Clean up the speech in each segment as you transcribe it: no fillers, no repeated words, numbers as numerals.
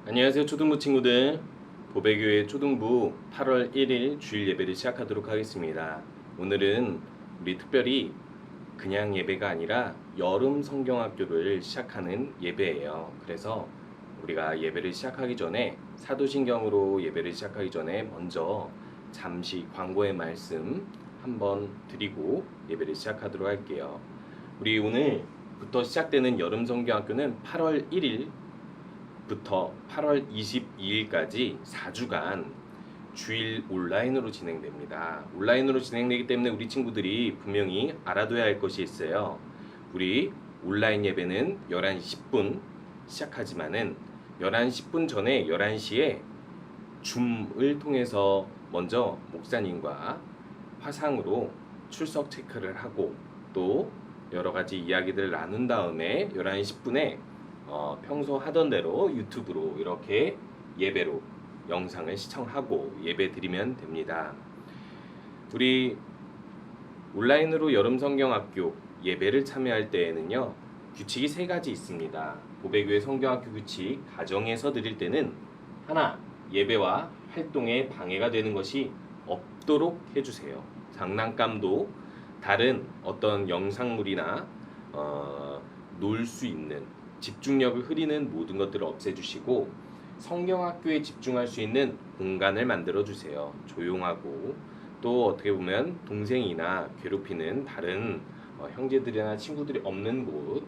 안녕하세요 초등부 친구들. 보배교회 초등부 8월 1일 주일 예배를 시작하도록 하겠습니다. 오늘은 우리 특별히 그냥 예배가 아니라 여름 성경학교를 시작하는 예배예요. 그래서 우리가 예배를 시작하기 전에 사도신경으로 예배를 시작하기 전에 먼저 잠시 광고의 말씀 한번 드리고 예배를 시작하도록 할게요. 우리 오늘부터 시작되는 여름 성경학교는 8월 1일 부터 8월 22일까지 4주간 주일 온라인으로 진행됩니다. 온라인으로 진행되기 때문에 우리 친구들이 분명히 알아둬야 할 것이 있어요. 우리 온라인 예배는 11시 10분 시작하지만은 11시 10분 전에 11시에 줌을 통해서 먼저 목사님과 화상으로 출석 체크를 하고 또 여러 가지 이야기들을 나눈 다음에 11시 10분에 평소 하던 대로 유튜브로 이렇게 예배로 영상을 시청하고 예배 드리면 됩니다. 우리 온라인으로 여름 성경학교 예배를 참여할 때에는요, 규칙이 3가지 있습니다. 보배교회 성경학교 규칙, 가정에서 드릴 때는 하나, 예배와 활동에 방해가 되는 것이 없도록 해주세요. 장난감도 다른 어떤 영상물이나 놀 수 있는 집중력을 흐리는 모든 것들을 없애주시고 성경학교에 집중할 수 있는 공간을 만들어주세요. 조용하고 또 어떻게 보면 동생이나 괴롭히는 다른 형제들이나 친구들이 없는 곳,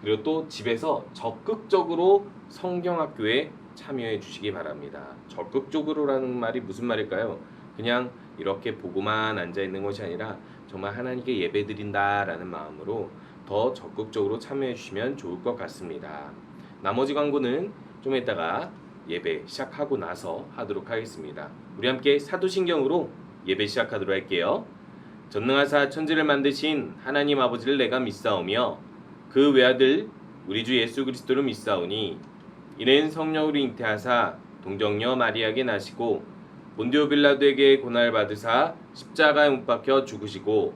그리고 또 집에서 적극적으로 성경학교에 참여해 주시기 바랍니다. 적극적으로라는 말이 무슨 말일까요? 그냥 이렇게 보고만 앉아있는 것이 아니라 정말 하나님께 예배 드린다라는 마음으로 더 적극적으로 참여해 주시면 좋을 것 같습니다. 나머지 광고는 좀 이따가 예배 시작하고 나서 하도록 하겠습니다. 우리 함께 사도신경으로 예배 시작하도록 할게요. 전능하사 천지를 만드신 하나님 아버지를 내가 믿사오며 그 외아들 우리 주 예수 그리스도를 믿사오니 이는 성령으로 잉태하사 동정녀 마리아에게 나시고 본디오 빌라도에게 고난을 받으사 십자가에 못 박혀 죽으시고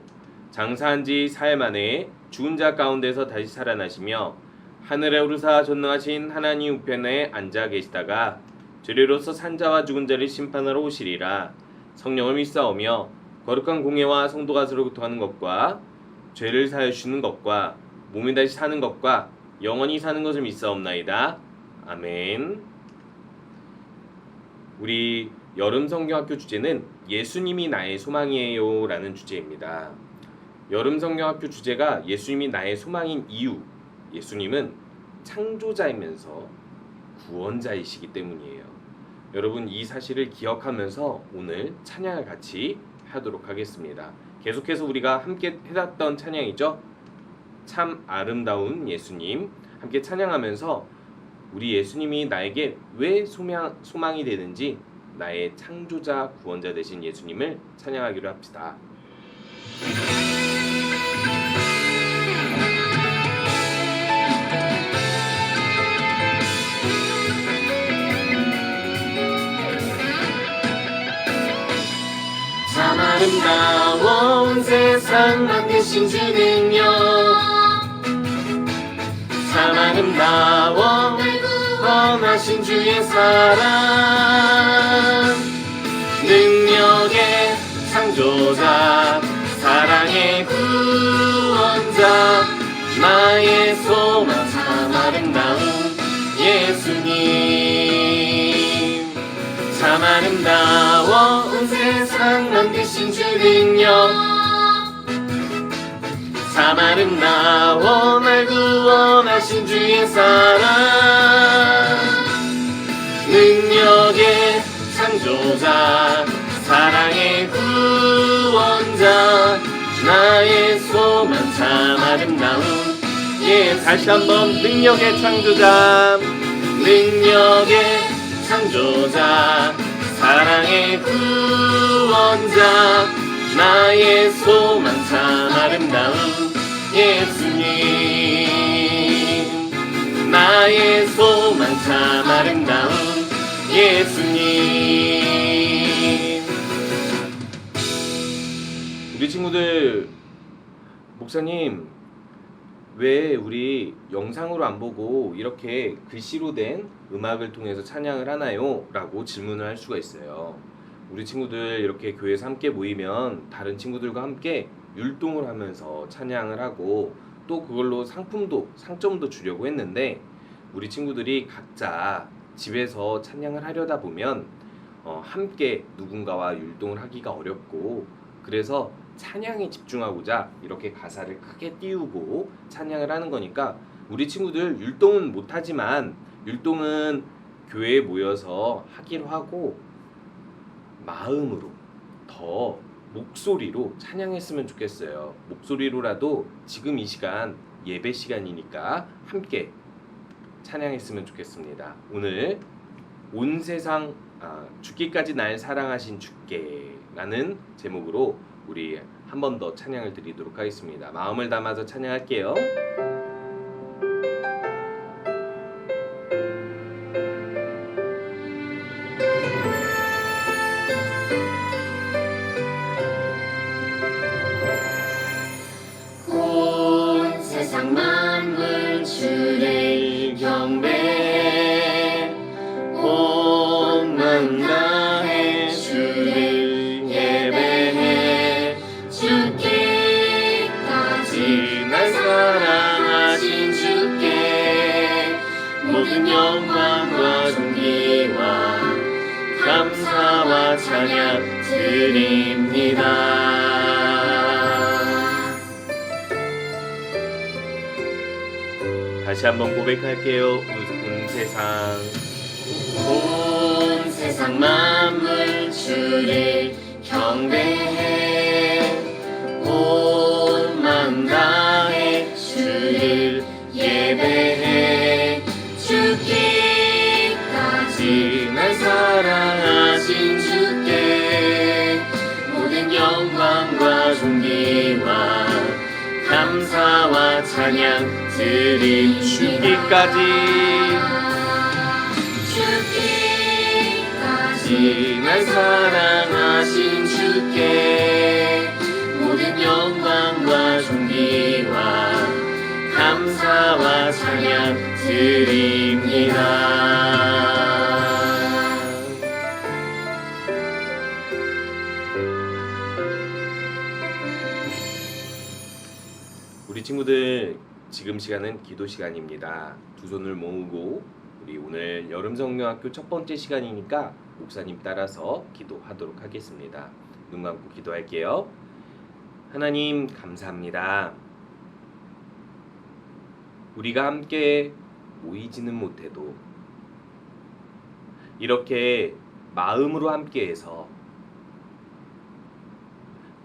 장사한 지 사흘 만에 죽은 자 가운데서 다시 살아나시며 하늘에 오르사 전능하신 하나님 우편에 앉아 계시다가 죄리로서 산자와 죽은 자를 심판하러 오시리라. 성령을 믿사오며 거룩한 공예와 성도가 서로 교통하는 것과 죄를 사하여 주시는 것과 몸이 다시 사는 것과 영원히 사는 것을 믿사옵나이다. 아멘. 우리 여름 성경학교 주제는 예수님이 나의 소망이에요 라는 주제입니다. 여름 성경학교 주제가 예수님이 나의 소망인 이유, 예수님은 창조자이면서 구원자이시기 때문이에요. 여러분 이 사실을 기억하면서 오늘 찬양을 같이 하도록 하겠습니다. 계속해서 우리가 함께 해왔던 찬양이죠. 참 아름다운 예수님, 함께 찬양하면서 우리 예수님이 나에게 왜 소망이 되는지 나의 창조자 구원자 되신 예수님을 찬양하기로 합시다. 참 아름다워 온 세상 만드신 주 능력, 참 아름다워 구원하신 주의 사랑, 능력의 창조자 사랑의 구원자 나의 소망 참 아름다운 예수님, 참 아름다워 온 세상 만드신 주 능력, 참 아름다워 날 구원하신 주의 사랑, 능력의 창조자 사랑의 구원자 나의 소망 참 아름다운 예수님. 다시 한번 능력의 창조자, 능력의 창조자 사랑의 구원자 나의 소망 참 아름다운 예수님, 나의 소망 참 아름다운 예수님. 우리 친구들, 목사님 왜 우리 영상으로 안 보고 이렇게 글씨로 된 음악을 통해서 찬양을 하나요? 라고 질문을 할 수가 있어요. 우리 친구들 이렇게 교회에서 함께 모이면 다른 친구들과 함께 율동을 하면서 찬양을 하고 또 그걸로 상점도 주려고 했는데 우리 친구들이 각자 집에서 찬양을 하려다 보면 함께 누군가와 율동을 하기가 어렵고 그래서 찬양에 집중하고자 이렇게 가사를 크게 띄우고 찬양을 하는 거니까 우리 친구들 율동은 못하지만 율동은 교회에 모여서 하기로 하고 마음으로 더 목소리로 찬양했으면 좋겠어요. 목소리로라도 지금 이 시간 예배 시간이니까 함께 찬양했으면 좋겠습니다. 오늘 온 세상 죽기까지 날 사랑하신 주께라는 제목으로 우리 한 번 더 찬양을 드리도록 하겠습니다. 마음을 담아서 찬양할게요. 온 세상 만물 주를 경배해 온 마음 다해 주를 예배해 주께까지 날 사랑하신 주께 모든 영광과 존귀와 감사와 찬양 드립니다. 다시 한번 고백할게요. 온 세상 만물 주를 경배해 온 마음 다해 주를 예배해 주께까지 날 사랑하신 주께 모든 영광과 존귀와 감사와 찬양 드립니다. 주께까지 날 사랑하신 주께 모든 영광과 존귀와 감사와 찬양 드립니다. 우리 친구들 지금 시간은 기도 시간입니다. 두 손을 모으고 우리 오늘 여름성경학교 첫 번째 시간이니까 목사님 따라서 기도하도록 하겠습니다. 눈 감고 기도할게요. 하나님 감사합니다. 우리가 함께 모이지는 못해도 이렇게 마음으로 함께해서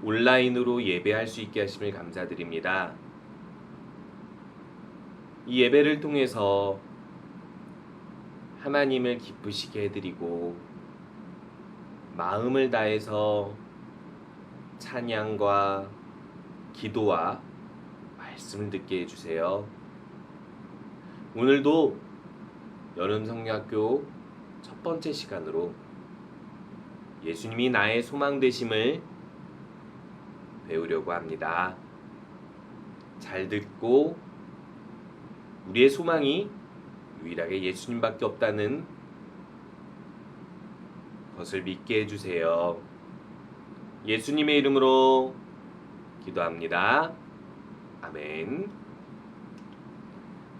온라인으로 예배할 수 있게 하심을 감사드립니다. 이 예배를 통해서 하나님을 기쁘시게 해드리고 마음을 다해서 찬양과 기도와 말씀을 듣게 해주세요. 오늘도 여름성경학교 첫 번째 시간으로 예수님이 나의 소망 되심을 배우려고 합니다. 잘 듣고 우리의 소망이 유일하게 예수님밖에 없다는 것을 믿게 해주세요. 예수님의 이름으로 기도합니다. 아멘.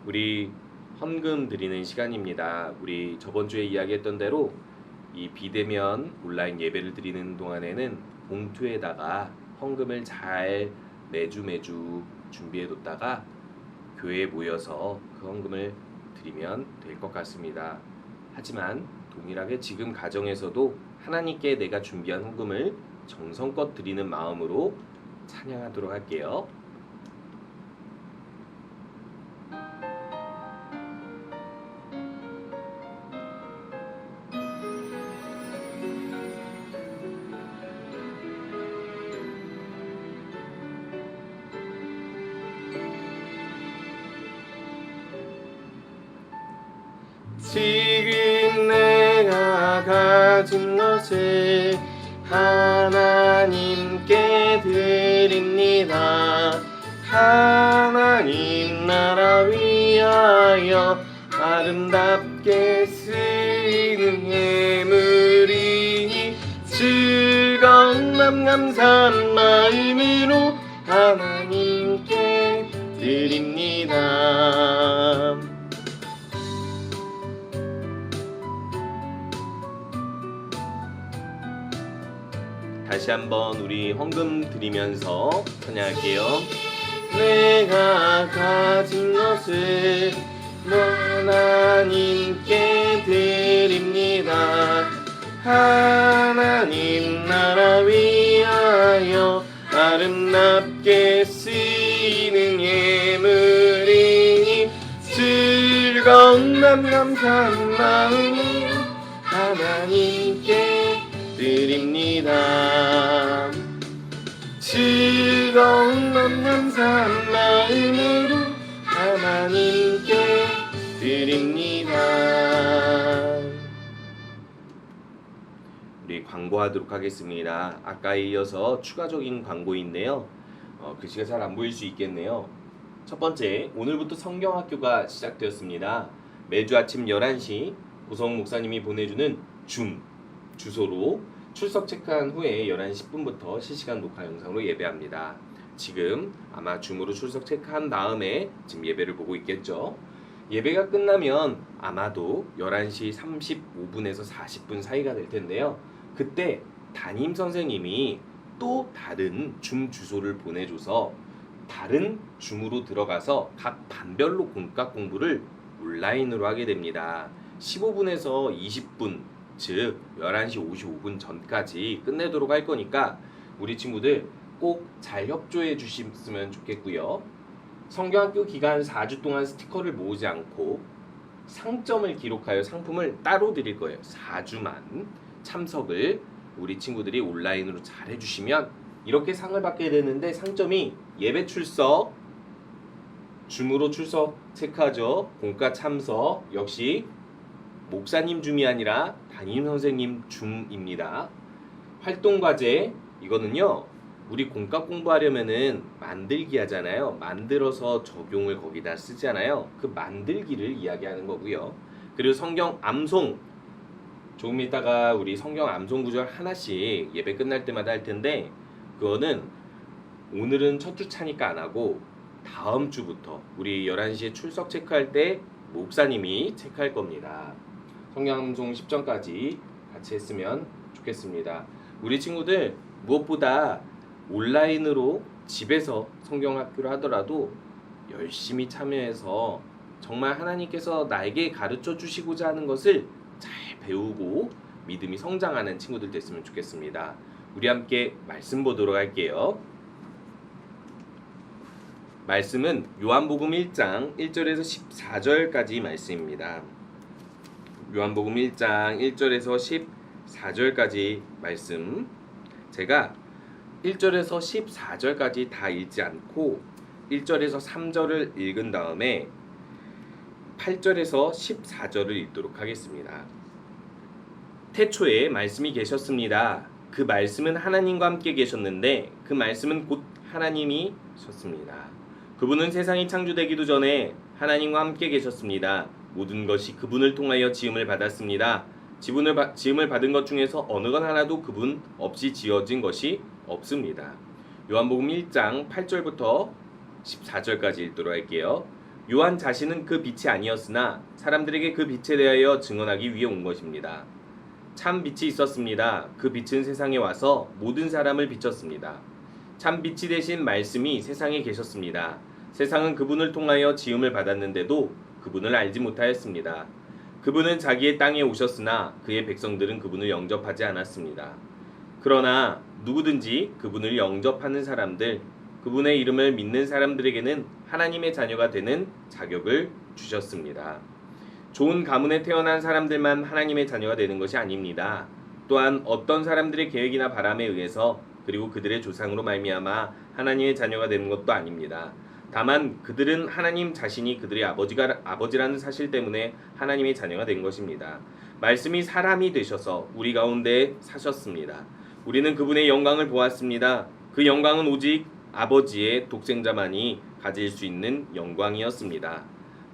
우리 헌금 드리는 시간입니다. 우리 저번 주에 이야기했던 대로 이 비대면 온라인 예배를 드리는 동안에는 봉투에다가 헌금을 잘 매주 준비해 뒀다가 교회에 모여서 그 헌금을 드리면 될 것 같습니다. 하지만 동일하게 지금 가정에서도 하나님께 내가 준비한 헌금을 정성껏 드리는 마음으로 찬양하도록 할게요. 지금 내가 가진 것을 하나님께 드립니다. 하나님 나라 위하여 아름답게 쓰이는 예물이니 즐거운 맘 감사한 마음으로 하나님께 드립니다. 다시 한번 우리 헌금 드리면서 찬양할게요. 내가 가진 것을 하나님께 드립니다. 하나님 나라 위하여 아름답게 쓰이는 예물이니 즐거운 맘 감사한 마음으로 하나님께 드립니다. 즐거운 맘 감사한 마음으로 하나님께 드립니다. 우리 광고하도록 하겠습니다. 아까에 이어서 추가적인 광고인데요. 글씨가 잘 안 보일 수 있겠네요. 첫 번째, 오늘부터 성경학교가 시작되었습니다. 매주 아침 11시 고성 목사님이 보내주는 줌 주소로 출석 체크한 후에 11시 10분부터 실시간 녹화 영상으로 예배합니다. 지금 아마 줌으로 출석 체크한 다음에 지금 예배를 보고 있겠죠. 예배가 끝나면 아마도 11시 35분에서 40분 사이가 될 텐데요. 그때 담임 선생님이 또 다른 줌 주소를 보내줘서 다른 줌으로 들어가서 각 반별로 공과 공부를 온라인으로 하게 됩니다. 15분에서 20분, 즉 11시 55분 전까지 끝내도록 할 거니까 우리 친구들 꼭 잘 협조해 주셨으면 좋겠고요. 성경학교 기간 4주 동안 스티커를 모으지 않고 상점을 기록하여 상품을 따로 드릴 거예요. 4주만 참석을 우리 친구들이 온라인으로 잘 해주시면 이렇게 상을 받게 되는데, 상점이 예배 출석, 줌으로 출석 체크하죠. 공과 참석, 역시 목사님 줌이 아니라 담임 선생님 줌입니다. 활동과제, 이거는요 우리 공과 공부하려면은 만들기 하잖아요. 만들어서 적용을 거기다 쓰잖아요. 그 만들기를 이야기하는 거고요. 그리고 성경 암송, 조금 있다가 우리 성경 암송 구절 하나씩 예배 끝날 때마다 할 텐데, 그거는 오늘은 첫 주 차니까 안 하고 다음 주부터 우리 11시에 출석 체크할 때 목사님이 체크할 겁니다. 성경 암송 10전까지 같이 했으면 좋겠습니다. 우리 친구들 무엇보다 온라인으로 집에서 성경학교를 하더라도 열심히 참여해서 정말 하나님께서 나에게 가르쳐 주시고자 하는 것을 잘 배우고 믿음이 성장하는 친구들 됐으면 좋겠습니다. 우리 함께 말씀 보도록 할게요. 말씀은 요한복음 1장 1절에서 14절까지 말씀입니다. 요한복음 1장 1절에서 14절까지 말씀, 제가 1절에서 14절까지 다 읽지 않고 1절에서 3절을 읽은 다음에 8절에서 14절을 읽도록 하겠습니다. 태초에 말씀이 계셨습니다. 그 말씀은 하나님과 함께 계셨는데 그 말씀은 곧 하나님이셨습니다. 그분은 세상이 창조되기도 전에 하나님과 함께 계셨습니다. 모든 것이 그분을 통하여 지음을 받았습니다. 지음을 받은 것 중에서 어느 것 하나도 그분 없이 지어진 것이 없습니다. 요한복음 1장 8절부터 14절까지 읽도록 할게요. 요한 자신은 그 빛이 아니었으나 사람들에게 그 빛에 대하여 증언하기 위해 온 것입니다. 참 빛이 있었습니다. 그 빛은 세상에 와서 모든 사람을 비췄습니다. 참 빛이 되신 말씀이 세상에 계셨습니다. 세상은 그분을 통하여 지음을 받았는데도 그분을 알지 못하였습니다. 그분은 자기의 땅에 오셨으나 그의 백성들은 그분을 영접하지 않았습니다. 그러나 누구든지 그분을 영접하는 사람들, 그분의 이름을 믿는 사람들에게는 하나님의 자녀가 되는 자격을 주셨습니다. 좋은 가문에 태어난 사람들만 하나님의 자녀가 되는 것이 아닙니다. 또한 어떤 사람들의 계획이나 바람에 의해서 그리고 그들의 조상으로 말미암아 하나님의 자녀가 되는 것도 아닙니다. 다만 그들은 하나님 자신이 그들의 아버지라는 사실 때문에 하나님의 자녀가 된 것입니다. 말씀이 사람이 되셔서 우리 가운데 사셨습니다. 우리는 그분의 영광을 보았습니다. 그 영광은 오직 아버지의 독생자만이 가질 수 있는 영광이었습니다.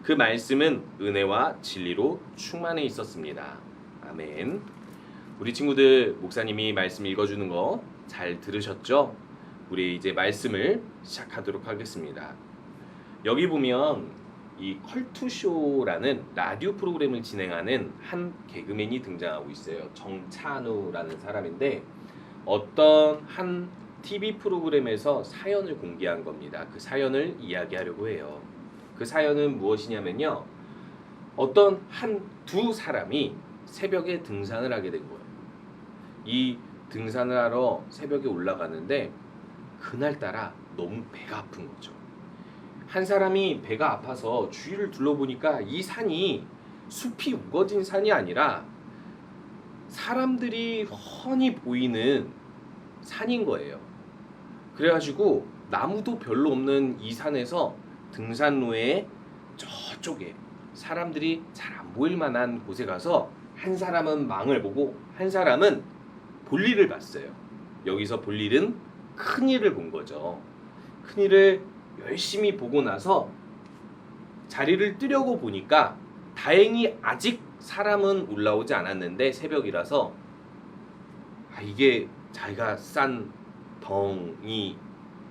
그 말씀은 은혜와 진리로 충만해 있었습니다. 아멘. 우리 친구들 목사님이 말씀 읽어주는 거 잘 들으셨죠? 우리 이제 말씀을 시작하도록 하겠습니다. 여기 보면 이 컬투쇼라는 라디오 프로그램을 진행하는 한 개그맨이 등장하고 있어요. 정찬우라는 사람인데 어떤 한 TV 프로그램에서 사연을 공개한 겁니다. 그 사연을 이야기하려고 해요. 그 사연은 무엇이냐면요. 어떤 두 사람이 새벽에 등산을 하게 된 거예요. 이 등산을 하러 새벽에 올라가는데 그날따라 너무 배가 아픈 거죠. 한 사람이 배가 아파서 주위를 둘러보니까 이 산이 숲이 우거진 산이 아니라 사람들이 훤히 보이는 산인 거예요. 그래가지고 나무도 별로 없는 이 산에서 등산로에 저쪽에 사람들이 잘 안 보일 만한 곳에 가서 한 사람은 망을 보고 한 사람은 볼일을 봤어요. 여기서 볼일은 큰일을 본 거죠. 큰일을 열심히 보고 나서 자리를 뜨려고 보니까 다행히 아직 사람은 올라오지 않았는데 새벽이라서 이게 자기가 싼 덩이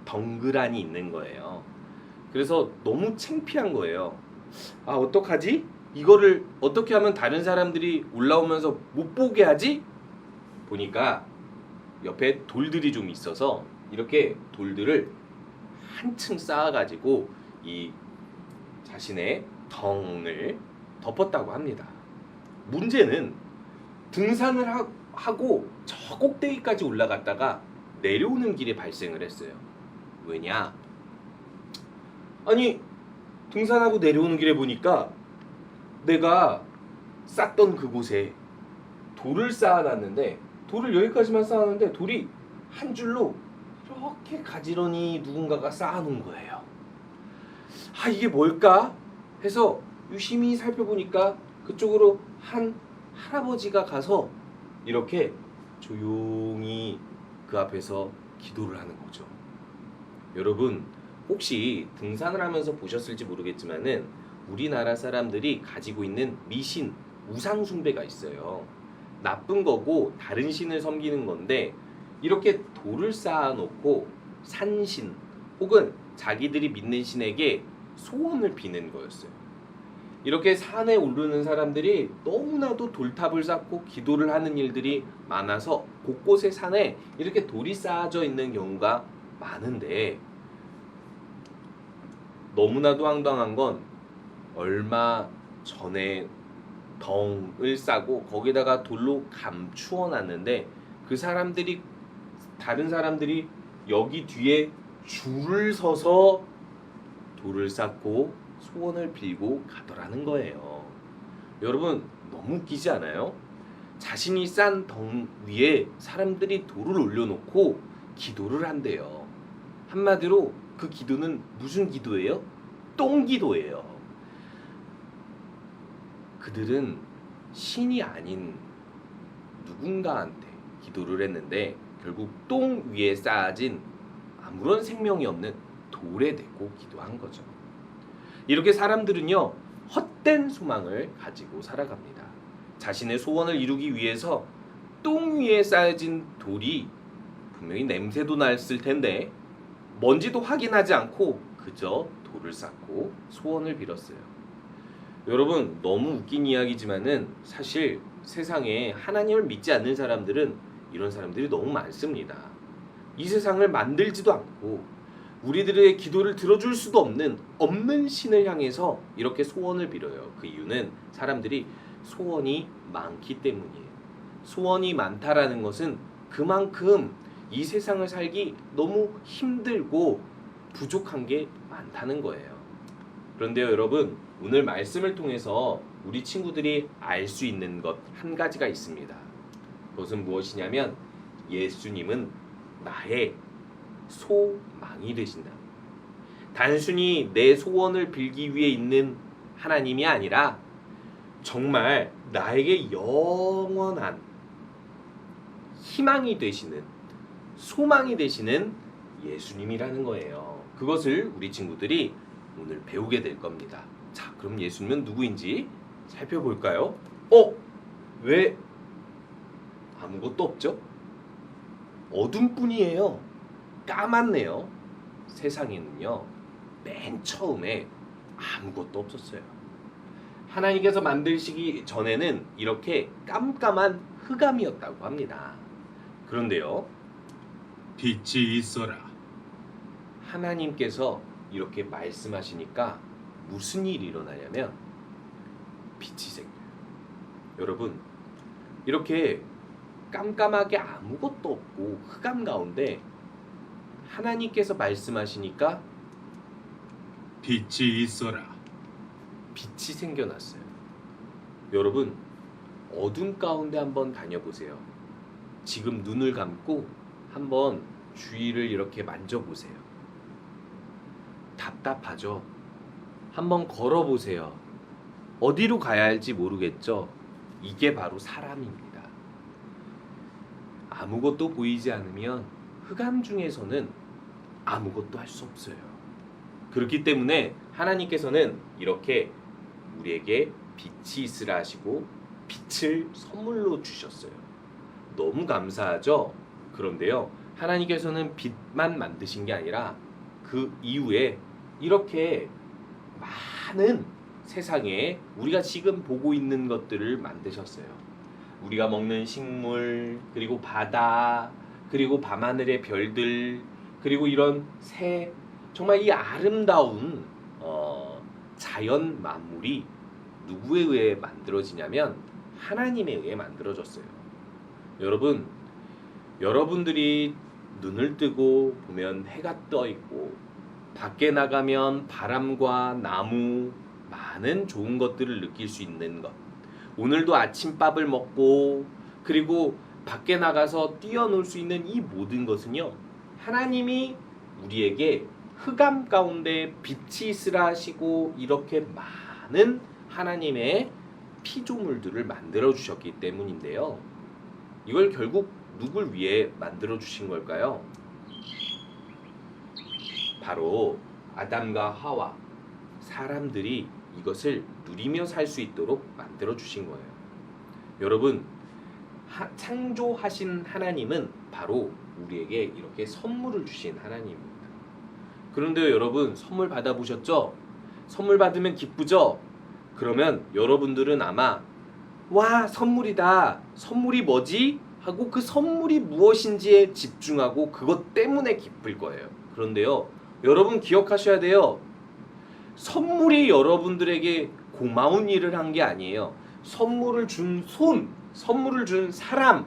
덩그라니 있는 거예요. 그래서 너무 창피한 거예요. 어떡하지? 이거를 어떻게 하면 다른 사람들이 올라오면서 못 보게 하지? 보니까 옆에 돌들이 좀 있어서 이렇게 돌들을 한층 쌓아가지고 이 자신의 덩을 덮었다고 합니다. 문제는 등산을 하고 저 꼭대기까지 올라갔다가 내려오는 길에 발생을 했어요. 왜냐? 아니 등산하고 내려오는 길에 보니까 내가 쌌던 그곳에 돌을 쌓아놨는데 돌을 여기까지만 쌓았는데 돌이 한 줄로 이렇게 가지런히 누군가가 쌓아놓은 거예요. 이게 뭘까? 해서 유심히 살펴보니까 그쪽으로 한 할아버지가 가서 이렇게 조용히 그 앞에서 기도를 하는 거죠. 여러분 혹시 등산을 하면서 보셨을지 모르겠지만은 우리나라 사람들이 가지고 있는 미신, 우상 숭배가 있어요. 나쁜 거고 다른 신을 섬기는 건데 이렇게 돌을 쌓아놓고 산신 혹은 자기들이 믿는 신에게 소원을 비는 거였어요. 이렇게 산에 오르는 사람들이 너무나도 돌탑을 쌓고 기도를 하는 일들이 많아서 곳곳에 산에 이렇게 돌이 쌓아져 있는 경우가 많은데 너무나도 황당한 건 얼마 전에 덩을 싸고 거기다가 돌로 감추어 놨는데 그 사람들이 다른 사람들이 여기 뒤에 줄을 서서 돌을 쌓고 소원을 빌고 가더라는 거예요. 여러분 너무 웃기지 않아요? 자신이 싼 덩 위에 사람들이 돌을 올려놓고 기도를 한대요. 한마디로 그 기도는 무슨 기도예요? 똥기도예요. 그들은 신이 아닌 누군가한테 기도를 했는데 결국 똥 위에 쌓아진 아무런 생명이 없는 돌에 대고 기도한 거죠. 이렇게 사람들은요 헛된 소망을 가지고 살아갑니다. 자신의 소원을 이루기 위해서 똥 위에 쌓여진 돌이 분명히 냄새도 났을 텐데 뭔지도 확인하지 않고 그저 돌을 쌓고 소원을 빌었어요. 여러분 너무 웃긴 이야기지만은 사실 세상에 하나님을 믿지 않는 사람들은 이런 사람들이 너무 많습니다. 이 세상을 만들지도 않고 우리들의 기도를 들어줄 수도 없는 신을 향해서 이렇게 소원을 빌어요. 그 이유는 사람들이 소원이 많기 때문이에요. 소원이 많다라는 것은 그만큼 이 세상을 살기 너무 힘들고 부족한 게 많다는 거예요. 그런데요 여러분 오늘 말씀을 통해서 우리 친구들이 알 수 있는 것 한 가지가 있습니다. 그것은 무엇이냐면 예수님은 나의 소망이 되신다. 단순히 내 소원을 빌기 위해 있는 하나님이 아니라 정말 나에게 영원한 희망이 되시는 소망이 되시는 예수님이라는 거예요. 그것을 우리 친구들이 오늘 배우게 될 겁니다. 자, 그럼 예수님은 누구인지 살펴볼까요? 왜 아무것도 없죠? 어둠뿐이에요. 까맣네요. 세상에는요, 맨 처음에 아무것도 없었어요. 하나님께서 만드시기 전에는 이렇게 깜깜한 흑암이었다고 합니다. 그런데요, 빛이 있어라. 하나님께서 이렇게 말씀하시니까 무슨 일이 일어나냐면 빛이 생겨요. 여러분, 이렇게 깜깜하게 아무것도 없고 흑암 가운데 하나님께서 말씀하시니까 빛이 있어라. 빛이 생겨났어요. 여러분, 어둠 가운데 한번 다녀보세요. 지금 눈을 감고 한번 주위를 이렇게 만져보세요. 답답하죠? 한번 걸어보세요. 어디로 가야 할지 모르겠죠? 이게 바로 사람입니다. 아무것도 보이지 않으면 흑암 중에서는 아무것도 할 수 없어요. 그렇기 때문에 하나님께서는 이렇게 우리에게 빛이 있으라 하시고 빛을 선물로 주셨어요. 너무 감사하죠? 그런데요, 하나님께서는 빛만 만드신 게 아니라 그 이후에 이렇게 많은 세상에 우리가 지금 보고 있는 것들을 만드셨어요. 우리가 먹는 식물, 그리고 바다, 그리고 밤하늘의 별들, 그리고 이런 새, 정말 이 아름다운 자연 만물이 누구에 의해 만들어지냐면 하나님에 의해 만들어졌어요. 여러분, 여러분들이 눈을 뜨고 보면 해가 떠 있고 밖에 나가면 바람과 나무, 많은 좋은 것들을 느낄 수 있는 것. 오늘도 아침밥을 먹고 그리고 밖에 나가서 뛰어놀 수 있는 이 모든 것은요, 하나님이 우리에게 흑암 가운데 빛이 있으라 하시고 이렇게 많은 하나님의 피조물들을 만들어 주셨기 때문인데요. 이걸 결국 누굴 위해 만들어 주신 걸까요? 바로 아담과 하와, 사람들이 이것을 누리며 살 수 있도록 만들어 주신 거예요. 여러분, 창조하신 하나님은 바로 우리에게 이렇게 선물을 주신 하나님입니다. 그런데 여러분, 선물 받아보셨죠? 선물 받으면 기쁘죠? 그러면 여러분들은 아마 와, 선물이다. 선물이 뭐지? 하고 그 선물이 무엇인지에 집중하고 그것 때문에 기쁠 거예요. 그런데요, 여러분 기억하셔야 돼요. 선물이 여러분들에게 고마운 일을 한 게 아니에요. 선물을 준 손, 선물을 준 사람,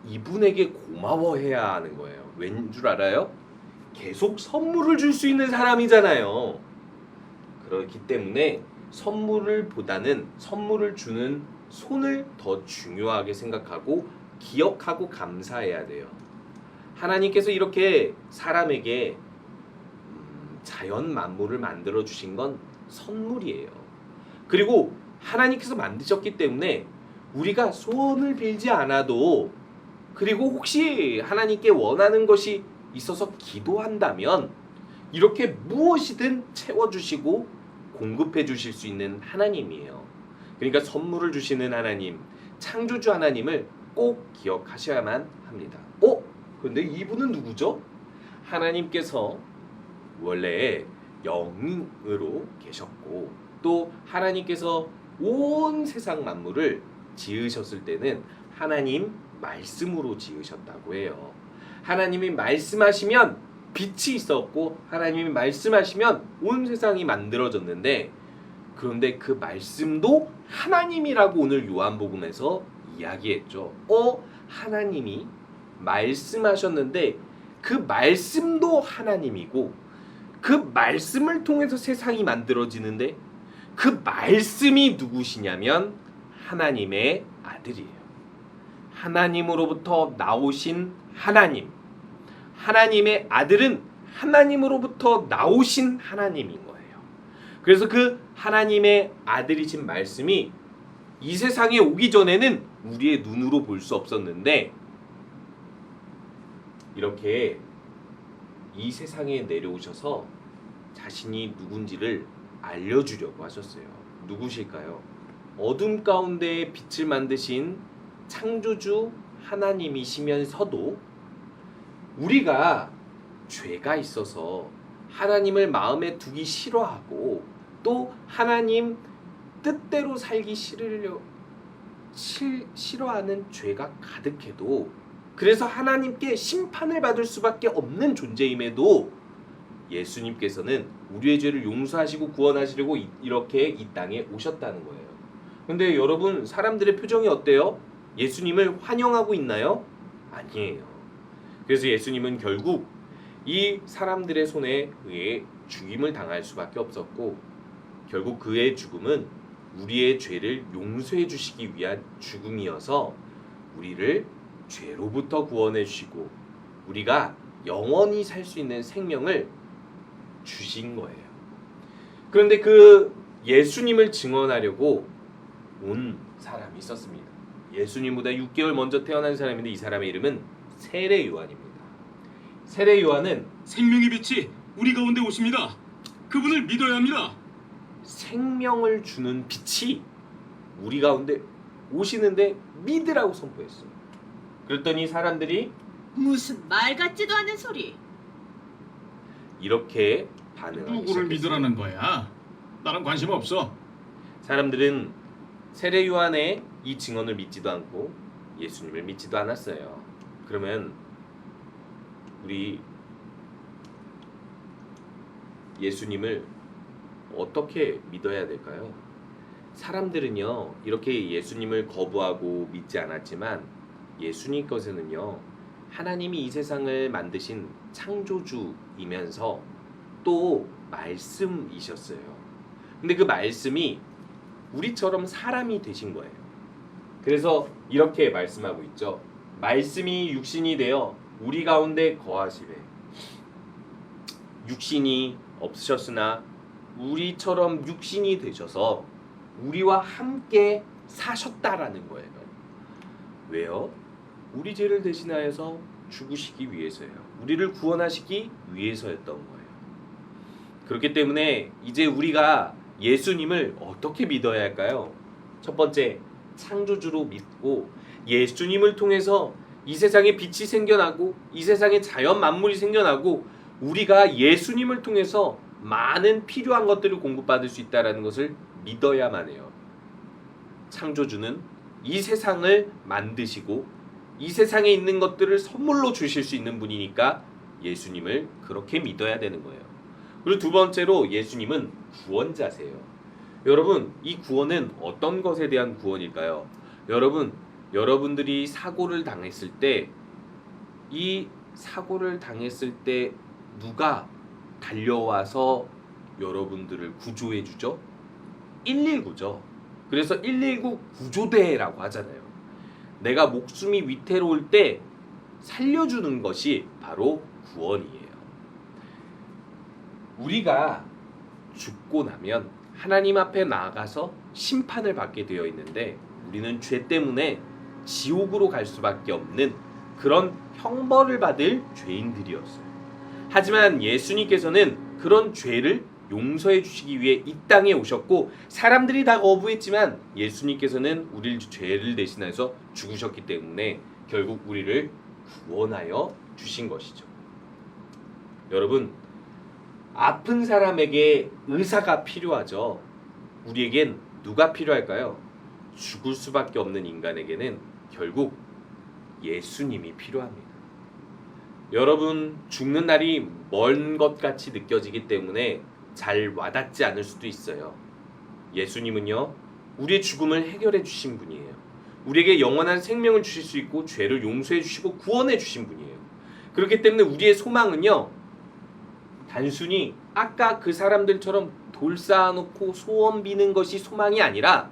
이분에게 고마워해야 하는 거예요. 왠 줄 알아요? 계속 선물을 줄 수 있는 사람이잖아요. 그렇기 때문에 선물을 보다는 선물을 주는 손을 더 중요하게 생각하고 기억하고 감사해야 돼요. 하나님께서 이렇게 사람에게 자연 만물을 만들어 주신 건 선물이에요. 그리고 하나님께서 만드셨기 때문에 우리가 소원을 빌지 않아도, 그리고 혹시 하나님께 원하는 것이 있어서 기도한다면 이렇게 무엇이든 채워주시고 공급해 주실 수 있는 하나님이에요. 그러니까 선물을 주시는 하나님, 창조주 하나님을 꼭 기억하셔야만 합니다. 그런데 이분은 누구죠? 하나님께서 원래 영으로 계셨고, 또 하나님께서 온 세상 만물을 지으셨을 때는 하나님 말씀으로 지으셨다고 해요. 하나님이 말씀하시면 빛이 있었고 하나님이 말씀하시면 온 세상이 만들어졌는데, 그런데 그 말씀도 하나님이라고 오늘 요한복음에서 이야기했죠. 하나님이 말씀하셨는데 그 말씀도 하나님이고, 그 말씀을 통해서 세상이 만들어지는데 그 말씀이 누구시냐면 하나님의 아들이에요. 하나님으로부터 나오신 하나님, 하나님의 아들은 하나님으로부터 나오신 하나님인 거예요. 그래서 그 하나님의 아들이신 말씀이 이 세상에 오기 전에는 우리의 눈으로 볼 수 없었는데 이렇게 이 세상에 내려오셔서 자신이 누군지를 알려주려고 하셨어요. 누구실까요? 어둠 가운데 빛을 만드신 창조주 하나님이시면서도 우리가 죄가 있어서 하나님을 마음에 두기 싫어하고 또 하나님 뜻대로 살기 싫어하는 죄가 가득해도, 그래서 하나님께 심판을 받을 수밖에 없는 존재임에도 예수님께서는 우리의 죄를 용서하시고 구원하시려고 이렇게 이 땅에 오셨다는 거예요. 근데 여러분, 사람들의 표정이 어때요? 예수님을 환영하고 있나요? 아니에요. 그래서 예수님은 결국 이 사람들의 손에 의해 죽임을 당할 수밖에 없었고, 결국 그의 죽음은 우리의 죄를 용서해 주시기 위한 죽음이어서 우리를 죄로부터 구원해 주시고 우리가 영원히 살 수 있는 생명을 주신 거예요. 그런데 그 예수님을 증언하려고 온 사람이 있었습니다. 예수님보다 6개월 먼저 태어난 사람인데 이 사람의 이름은 세례 요한입니다. 세례 요한은 생명의 빛이 우리 가운데 오십니다. 그분을 믿어야 합니다. 생명을 주는 빛이 우리 가운데 오시는데 믿으라고 선포했어요. 그랬더니 사람들이 무슨 말 같지도 않은 소리. 이렇게 반응하기 누구를 시작했어요. 믿으라는 거야? 나랑 관심 없어. 사람들은 세례 요한의 이 증언을 믿지도 않고 예수님을 믿지도 않았어요. 그러면 우리 예수님을 어떻게 믿어야 될까요? 사람들은요, 이렇게 예수님을 거부하고 믿지 않았지만 예수님께서는요, 하나님이 이 세상을 만드신 창조주이면서 또 말씀이셨어요. 근데 그 말씀이 우리처럼 사람이 되신 거예요. 그래서 이렇게 말씀하고 있죠. 말씀이 육신이 되어 우리 가운데 거하시되 육신이 없으셨으나 우리처럼 육신이 되셔서 우리와 함께 사셨다라는 거예요. 왜요? 우리 죄를 대신하여서 죽으시기 위해서예요. 우리를 구원하시기 위해서였던 거예요. 그렇기 때문에 이제 우리가 예수님을 어떻게 믿어야 할까요? 첫 번째, 창조주로 믿고 예수님을 통해서 이 세상에 빛이 생겨나고 이 세상에 자연 만물이 생겨나고 우리가 예수님을 통해서 많은 필요한 것들을 공급받을 수 있다는 것을 믿어야만 해요. 창조주는 이 세상을 만드시고 이 세상에 있는 것들을 선물로 주실 수 있는 분이니까 예수님을 그렇게 믿어야 되는 거예요. 그리고 두 번째로 예수님은 구원자세요. 여러분, 이 구원은 어떤 것에 대한 구원일까요? 여러분들이 사고를 당했을 때, 이 사고를 당했을 때 누가 달려와서 여러분들을 구조해 주죠? 119죠. 그래서 119 구조대라고 하잖아요. 내가 목숨이 위태로울 때 살려주는 것이 바로 구원이에요. 우리가 죽고 나면 하나님 앞에 나아가서 심판을 받게 되어 있는데 우리는 죄 때문에 지옥으로 갈 수밖에 없는 그런 형벌을 받을 죄인들이었어요. 하지만 예수님께서는 그런 죄를 용서해 주시기 위해 이 땅에 오셨고 사람들이 다 거부했지만 예수님께서는 우리 죄를 대신해서 죽으셨기 때문에 결국 우리를 구원하여 주신 것이죠. 여러분, 아픈 사람에게 의사가 필요하죠. 우리에겐 누가 필요할까요? 죽을 수밖에 없는 인간에게는 결국 예수님이 필요합니다. 여러분, 죽는 날이 먼 것 같이 느껴지기 때문에 잘 와닿지 않을 수도 있어요. 예수님은요, 우리의 죽음을 해결해 주신 분이에요. 우리에게 영원한 생명을 주실 수 있고 죄를 용서해 주시고 구원해 주신 분이에요. 그렇기 때문에 우리의 소망은요, 단순히 아까 그 사람들처럼 돌 쌓아놓고 소원 비는 것이 소망이 아니라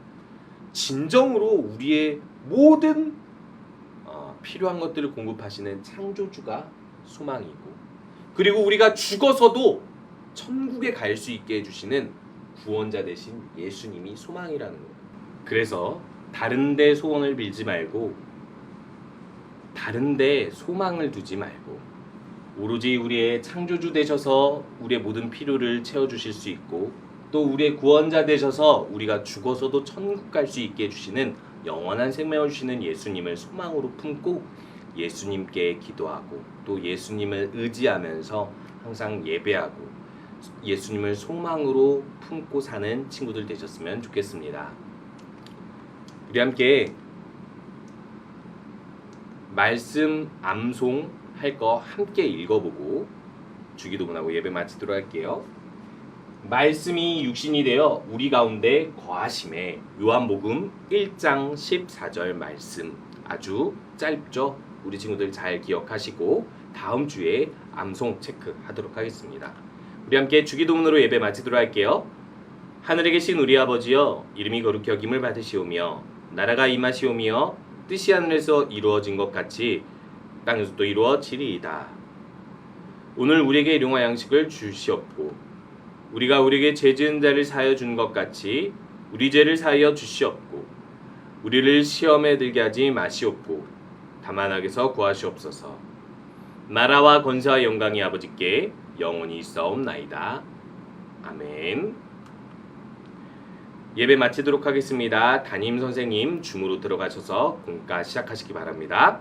진정으로 우리의 모든 필요한 것들을 공급하시는 창조주가 소망이고, 그리고 우리가 죽어서도 천국에 갈 수 있게 해주시는 구원자 되신 예수님이 소망이라는 거예요. 그래서 다른 데 소원을 빌지 말고 다른 데 소망을 두지 말고 오로지 우리의 창조주 되셔서 우리의 모든 필요를 채워주실 수 있고 또 우리의 구원자 되셔서 우리가 죽어서도 천국 갈 수 있게 해주시는 영원한 생명을 주시는 예수님을 소망으로 품고 예수님께 기도하고 또 예수님을 의지하면서 항상 예배하고 예수님을 소망으로 품고 사는 친구들 되셨으면 좋겠습니다. 우리 함께 말씀 암송 할 거 함께 읽어보고 주기도문하고 예배 마치도록 할게요. 말씀이 육신이 되어 우리 가운데 거하심에 요한복음 1장 14절 말씀 아주 짧죠? 우리 친구들 잘 기억하시고 다음 주에 암송 체크하도록 하겠습니다. 우리 함께 주기도문으로 예배 마치도록 할게요. 하늘에 계신 우리 아버지여 이름이 거룩히 여김을 받으시오며 나라가 임하시오며 뜻이 하늘에서 이루어진 것 같이 땅에서도 이루어지리이다. 오늘 우리에게 일용할 양식을 주시옵고 우리가 우리에게 죄 지은 자를 사하여 준 것 같이 우리 죄를 사하여 주시옵고 우리를 시험에 들게 하지 마시옵고 다만 악에서 구하시옵소서. 나라와 권세와 영광이 아버지께 영원히 있사옵나이다. 아멘. 예배 마치도록 하겠습니다. 담임 선생님 줌으로 들어가셔서 공과 시작하시기 바랍니다.